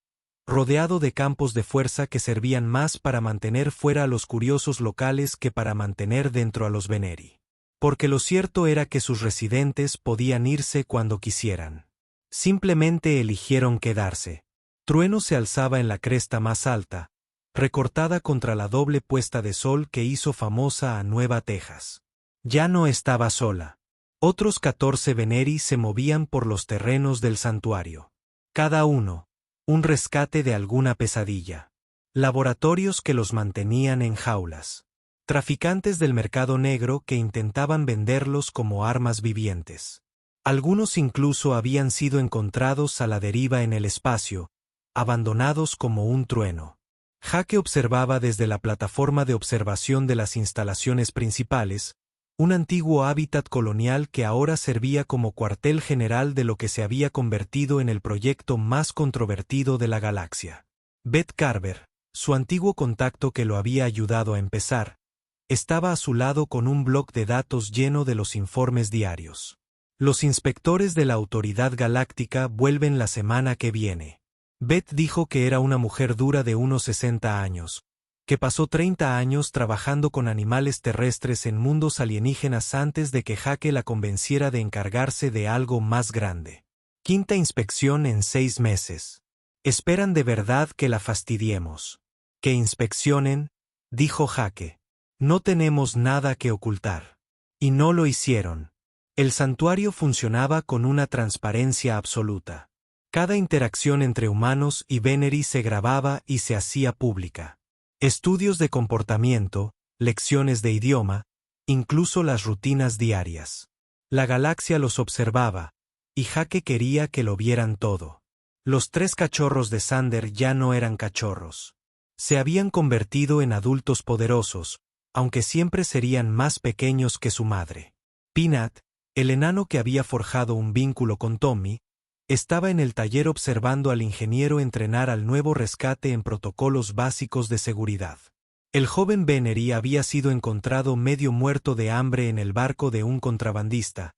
rodeado de campos de fuerza que servían más para mantener fuera a los curiosos locales que para mantener dentro a los Veneri. Porque lo cierto era que sus residentes podían irse cuando quisieran. Simplemente eligieron quedarse. Trueno se alzaba en la cresta más alta, recortada contra la doble puesta de sol que hizo famosa a Nueva Texas. Ya no estaba sola. Otros 14 Veneri se movían por los terrenos del santuario. Cada uno, un rescate de alguna pesadilla. Laboratorios que los mantenían en jaulas. Traficantes del mercado negro que intentaban venderlos como armas vivientes. Algunos incluso habían sido encontrados a la deriva en el espacio, abandonados como un trueno. Jake observaba desde la plataforma de observación de las instalaciones principales, un antiguo hábitat colonial que ahora servía como cuartel general de lo que se había convertido en el proyecto más controvertido de la galaxia. Beth Carver, su antiguo contacto que lo había ayudado a empezar, estaba a su lado con un bloc de datos lleno de los informes diarios. Los inspectores de la Autoridad Galáctica vuelven la semana que viene. Beth dijo que era una mujer dura de unos 60 años, que pasó 30 años trabajando con animales terrestres en mundos alienígenas antes de que Jake la convenciera de encargarse de algo más grande. 5ª inspección en 6 meses. Esperan de verdad que la fastidiemos. Que inspeccionen, dijo Jake. No tenemos nada que ocultar. Y no lo hicieron. El santuario funcionaba con una transparencia absoluta. Cada interacción entre humanos y Veneri se grababa y se hacía pública. Estudios de comportamiento, lecciones de idioma, incluso las rutinas diarias. La galaxia los observaba, y Jake quería que lo vieran todo. Los 3 cachorros de Xander ya no eran cachorros. Se habían convertido en adultos poderosos, aunque siempre serían más pequeños que su madre. Peanut, el enano que había forjado un vínculo con Tommy, estaba en el taller observando al ingeniero entrenar al nuevo rescate en protocolos básicos de seguridad. El joven Venery había sido encontrado medio muerto de hambre en el barco de un contrabandista,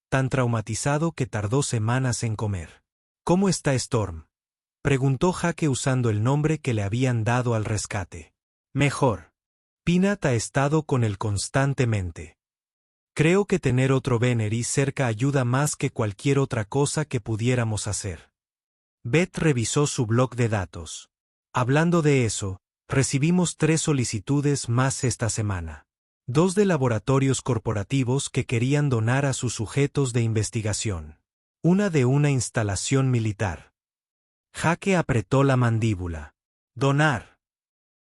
tan traumatizado que tardó semanas en comer. ¿Cómo está Storm?, preguntó Jake usando el nombre que le habían dado al rescate. Mejor. Peanut ha estado con él constantemente. Creo que tener otro Venery cerca ayuda más que cualquier otra cosa que pudiéramos hacer. Beth revisó su bloc de datos. Hablando de eso, recibimos 3 solicitudes más esta semana. 2 de laboratorios corporativos que querían donar a sus sujetos de investigación. Una de una instalación militar. Jake apretó la mandíbula. Donar.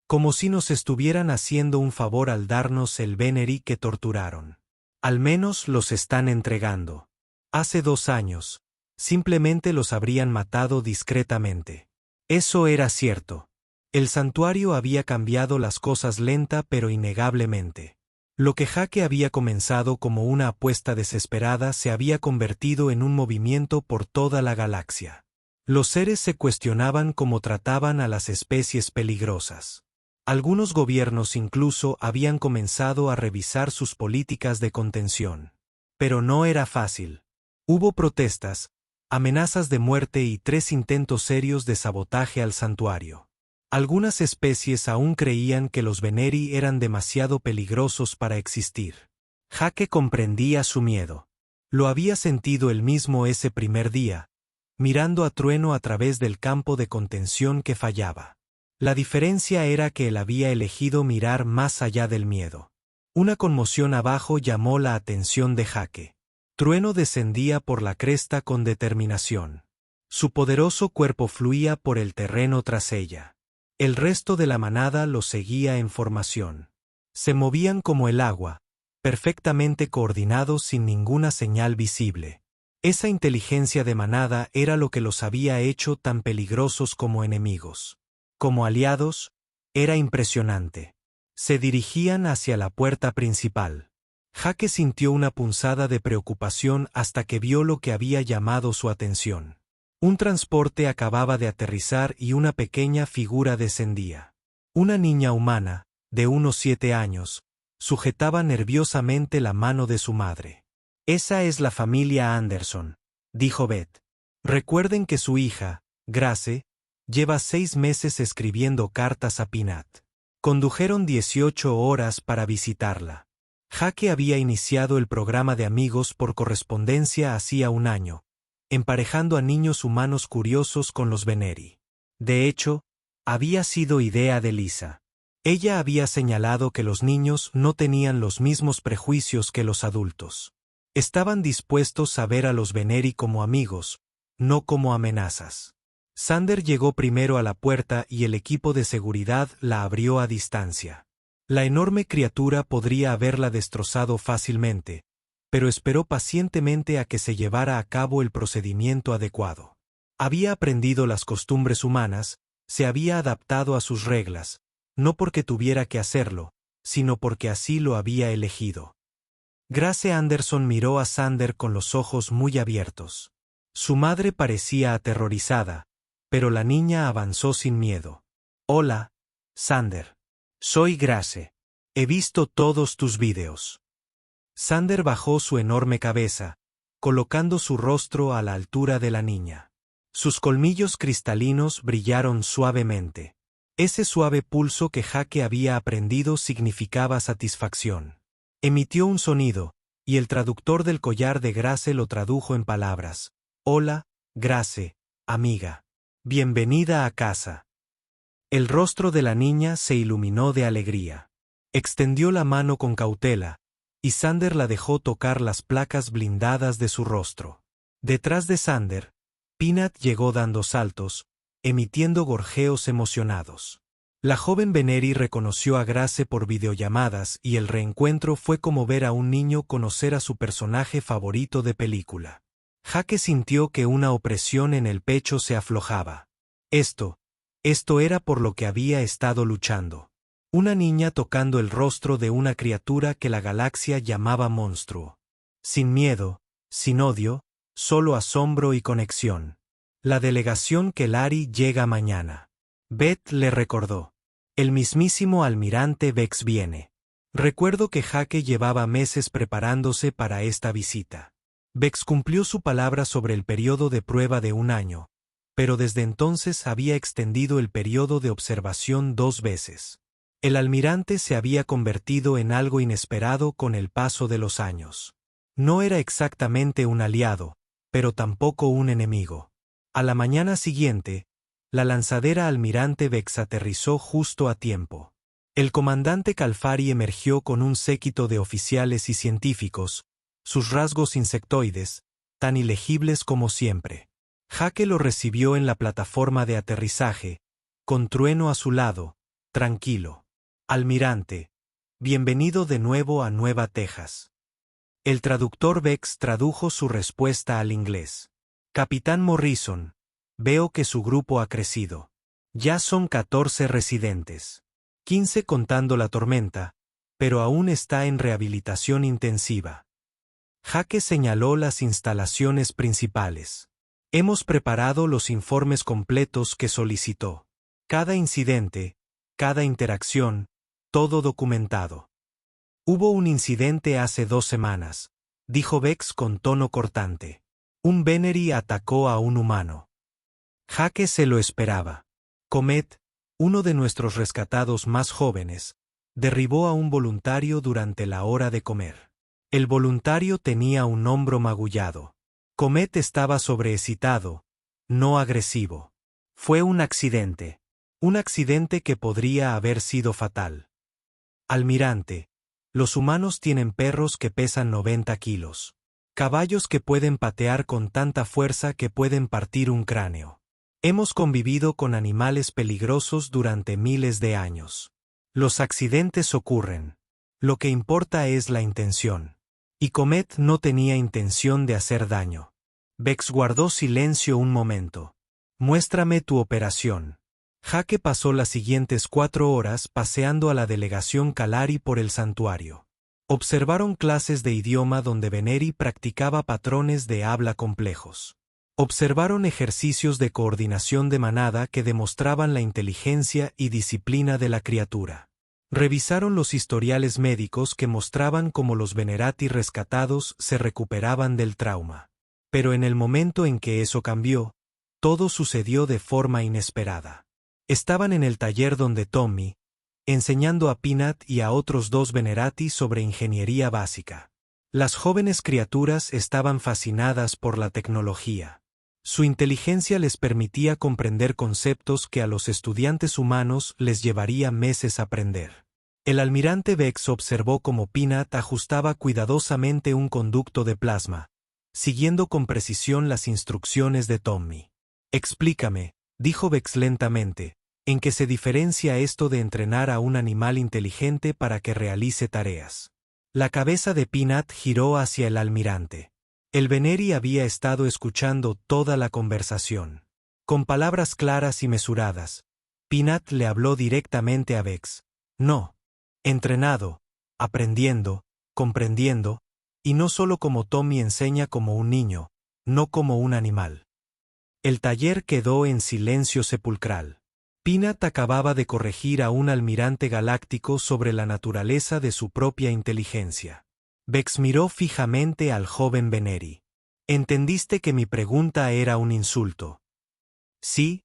Como si nos estuvieran haciendo un favor al darnos el Venery que torturaron. Al menos los están entregando. Hace 2 años, simplemente los habrían matado discretamente. Eso era cierto. El santuario había cambiado las cosas lenta pero innegablemente. Lo que Jake había comenzado como una apuesta desesperada se había convertido en un movimiento por toda la galaxia. Los seres se cuestionaban cómo trataban a las especies peligrosas. Algunos gobiernos incluso habían comenzado a revisar sus políticas de contención. Pero no era fácil. Hubo protestas, amenazas de muerte y 3 intentos serios de sabotaje al santuario. Algunas especies aún creían que los Venery eran demasiado peligrosos para existir. Jake comprendía su miedo. Lo había sentido él mismo ese primer día, mirando a Trueno a través del campo de contención que fallaba. La diferencia era que él había elegido mirar más allá del miedo. Una conmoción abajo llamó la atención de Jake. Trueno descendía por la cresta con determinación. Su poderoso cuerpo fluía por el terreno tras ella. El resto de la manada lo seguía en formación. Se movían como el agua, perfectamente coordinados sin ninguna señal visible. Esa inteligencia de manada era lo que los había hecho tan peligrosos como enemigos. Como aliados, era impresionante. Se dirigían hacia la puerta principal. Jake sintió una punzada de preocupación hasta que vio lo que había llamado su atención. Un transporte acababa de aterrizar y una pequeña figura descendía. Una niña humana, de unos 7 años, sujetaba nerviosamente la mano de su madre. Esa es la familia Anderson, dijo Beth. Recuerden que su hija, Grace, lleva 6 meses escribiendo cartas a Peanut. Condujeron 18 horas para visitarla. Jake había iniciado el programa de amigos por correspondencia hacía 1 año, emparejando a niños humanos curiosos con los Venery. De hecho, había sido idea de Lisa. Ella había señalado que los niños no tenían los mismos prejuicios que los adultos. Estaban dispuestos a ver a los Venery como amigos, no como amenazas. Xander llegó primero a la puerta y el equipo de seguridad la abrió a distancia. La enorme criatura podría haberla destrozado fácilmente, pero esperó pacientemente a que se llevara a cabo el procedimiento adecuado. Había aprendido las costumbres humanas, se había adaptado a sus reglas, no porque tuviera que hacerlo, sino porque así lo había elegido. Grace Anderson miró a Xander con los ojos muy abiertos. Su madre parecía aterrorizada, pero la niña avanzó sin miedo. Hola, Xander. Soy Grace. He visto todos tus vídeos. Xander bajó su enorme cabeza, colocando su rostro a la altura de la niña. Sus colmillos cristalinos brillaron suavemente. Ese suave pulso que Jake había aprendido significaba satisfacción. Emitió un sonido, y el traductor del collar de Grace lo tradujo en palabras. Hola, Grace, amiga. Bienvenida a casa. El rostro de la niña se iluminó de alegría. Extendió la mano con cautela, y Xander la dejó tocar las placas blindadas de su rostro. Detrás de Xander, Peanut llegó dando saltos, emitiendo gorjeos emocionados. La joven Venery reconoció a Grace por videollamadas y el reencuentro fue como ver a un niño conocer a su personaje favorito de película. Jake sintió que una opresión en el pecho se aflojaba. Esto era por lo que había estado luchando. Una niña tocando el rostro de una criatura que la galaxia llamaba monstruo. Sin miedo, sin odio, solo asombro y conexión. La delegación Kelari llega mañana. Beth le recordó. El mismísimo almirante Vex viene. Recuerdo que Jake llevaba meses preparándose para esta visita. Vex cumplió su palabra sobre el periodo de prueba de 1 año, pero desde entonces había extendido el periodo de observación 2 veces. El almirante se había convertido en algo inesperado con el paso de los años. No era exactamente un aliado, pero tampoco un enemigo. A la mañana siguiente, la lanzadera almirante Vex aterrizó justo a tiempo. El comandante Calfari emergió con un séquito de oficiales y científicos, sus rasgos insectoides, tan ilegibles como siempre. Jake lo recibió en la plataforma de aterrizaje, con Trueno a su lado, tranquilo. Almirante, bienvenido de nuevo a Nueva Texas. El traductor Vex tradujo su respuesta al inglés. Capitán Morrison, veo que su grupo ha crecido. Ya son 14 residentes. 15 contando la tormenta, pero aún está en rehabilitación intensiva. Jake señaló las instalaciones principales. Hemos preparado los informes completos que solicitó. Cada incidente, cada interacción, todo documentado. Hubo un incidente hace 2 semanas, dijo Vex con tono cortante. Un Venery atacó a un humano. Jake se lo esperaba. Comet, uno de nuestros rescatados más jóvenes, derribó a un voluntario durante la hora de comer. El voluntario tenía un hombro magullado. Comet estaba sobreexcitado, no agresivo. Fue un accidente que podría haber sido fatal. Almirante, los humanos tienen perros que pesan 90 kilos. Caballos que pueden patear con tanta fuerza que pueden partir un cráneo. Hemos convivido con animales peligrosos durante miles de años. Los accidentes ocurren. Lo que importa es la intención. Y Comet no tenía intención de hacer daño. Vex guardó silencio un momento. Muéstrame tu operación. Jake pasó las siguientes 4 horas paseando a la delegación Kalari por el santuario. Observaron clases de idioma donde Venery practicaba patrones de habla complejos. Observaron ejercicios de coordinación de manada que demostraban la inteligencia y disciplina de la criatura. Revisaron los historiales médicos que mostraban cómo los Venerati rescatados se recuperaban del trauma. Pero en el momento en que eso cambió, todo sucedió de forma inesperada. Estaban en el taller donde Tommy, enseñando a Peanut y a otros 2 Venerati sobre ingeniería básica. Las jóvenes criaturas estaban fascinadas por la tecnología. Su inteligencia les permitía comprender conceptos que a los estudiantes humanos les llevaría meses aprender. El almirante Vex observó cómo Peanut ajustaba cuidadosamente un conducto de plasma, siguiendo con precisión las instrucciones de Tommy. Explícame, dijo Vex lentamente, ¿en qué se diferencia esto de entrenar a un animal inteligente para que realice tareas? La cabeza de Peanut giró hacia el almirante. El Venery había estado escuchando toda la conversación. Con palabras claras y mesuradas, Peanut le habló directamente a Vex. No. Entrenado, aprendiendo, comprendiendo, y no solo como Tommy enseña como un niño, no como un animal. El taller quedó en silencio sepulcral. Peanut acababa de corregir a un almirante galáctico sobre la naturaleza de su propia inteligencia. Vex miró fijamente al joven Venery. ¿Entendiste que mi pregunta era un insulto? Sí,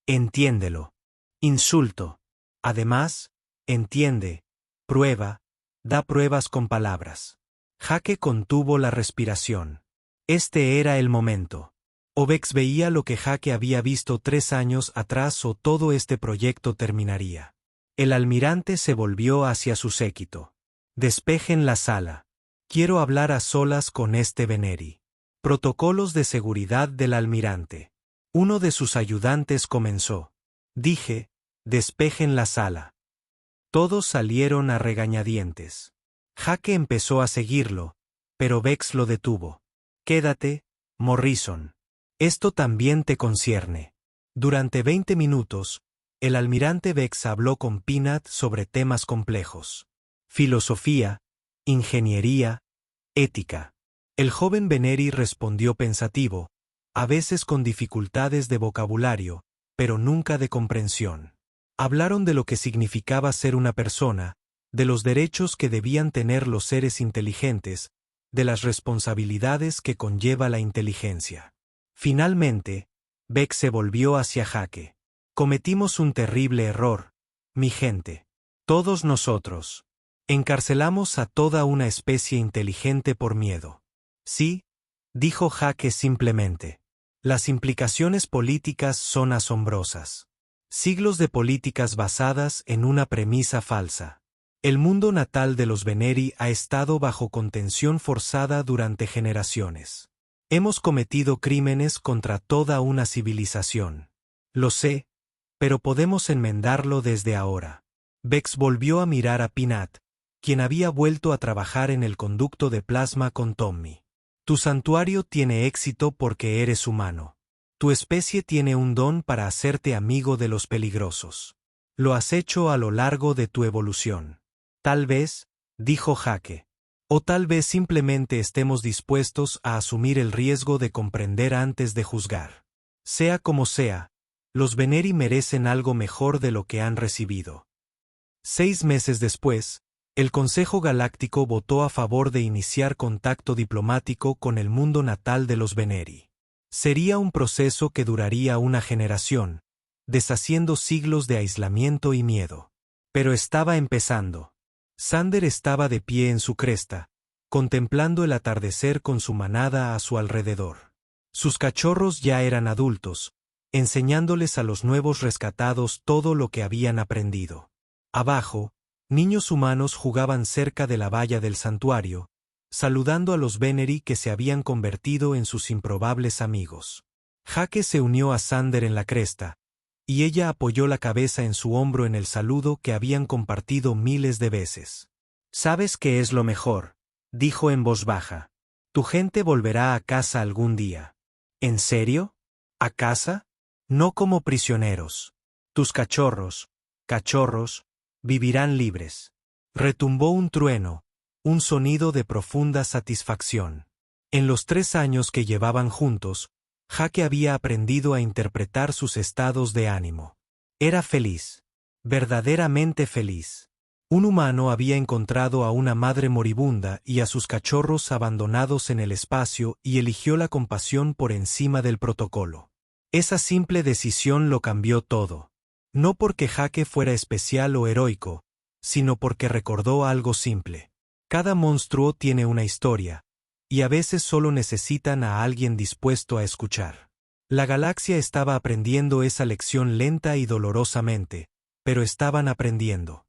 entiéndelo. Insulto. Además, entiende, prueba, da pruebas con palabras. Jake contuvo la respiración. Este era el momento. O Vex veía lo que Jake había visto 3 años atrás o todo este proyecto terminaría. El almirante se volvió hacia su séquito. Despejen la sala. Quiero hablar a solas con este Venery. Protocolos de seguridad del almirante. Uno de sus ayudantes comenzó. Dije, despejen la sala. Todos salieron a regañadientes. Jake empezó a seguirlo, pero Vex lo detuvo. Quédate, Morrison. Esto también te concierne. Durante 20 minutos, el almirante Vex habló con Peanut sobre temas complejos. Filosofía, ingeniería, ética. El joven Veneri respondió pensativo, a veces con dificultades de vocabulario, pero nunca de comprensión. Hablaron de lo que significaba ser una persona, de los derechos que debían tener los seres inteligentes, de las responsabilidades que conlleva la inteligencia. Finalmente, Vex se volvió hacia Jake. Cometimos un terrible error, mi gente. Todos nosotros. Encarcelamos a toda una especie inteligente por miedo. Sí, dijo Jake simplemente. Las implicaciones políticas son asombrosas. Siglos de políticas basadas en una premisa falsa. El mundo natal de los Veneri ha estado bajo contención forzada durante generaciones. Hemos cometido crímenes contra toda una civilización. Lo sé, pero podemos enmendarlo desde ahora. Vex volvió a mirar a Peanut, quien había vuelto a trabajar en el conducto de plasma con Tommy. Tu santuario tiene éxito porque eres humano. Tu especie tiene un don para hacerte amigo de los peligrosos. Lo has hecho a lo largo de tu evolución. Tal vez, dijo Jake. O tal vez simplemente estemos dispuestos a asumir el riesgo de comprender antes de juzgar. Sea como sea, los Veneri merecen algo mejor de lo que han recibido. 6 meses después, el Consejo Galáctico votó a favor de iniciar contacto diplomático con el mundo natal de los Veneri. Sería un proceso que duraría una generación, deshaciendo siglos de aislamiento y miedo. Pero estaba empezando. Xander estaba de pie en su cresta, contemplando el atardecer con su manada a su alrededor. Sus cachorros ya eran adultos, enseñándoles a los nuevos rescatados todo lo que habían aprendido. Abajo, niños humanos jugaban cerca de la valla del santuario, saludando a los Veneri que se habían convertido en sus improbables amigos. Jake se unió a Xander en la cresta, y ella apoyó la cabeza en su hombro en el saludo que habían compartido miles de veces. «¿Sabes qué es lo mejor?», dijo en voz baja. «Tu gente volverá a casa algún día». «¿En serio? ¿A casa? No como prisioneros. Tus cachorros, vivirán libres». Retumbó un trueno, un sonido de profunda satisfacción. En los 3 años que llevaban juntos, Jake había aprendido a interpretar sus estados de ánimo. Era feliz, verdaderamente feliz. Un humano había encontrado a una madre moribunda y a sus cachorros abandonados en el espacio y eligió la compasión por encima del protocolo. Esa simple decisión lo cambió todo. No porque Jake fuera especial o heroico, sino porque recordó algo simple. Cada monstruo tiene una historia, y a veces solo necesitan a alguien dispuesto a escuchar. La galaxia estaba aprendiendo esa lección lenta y dolorosamente, pero estaban aprendiendo.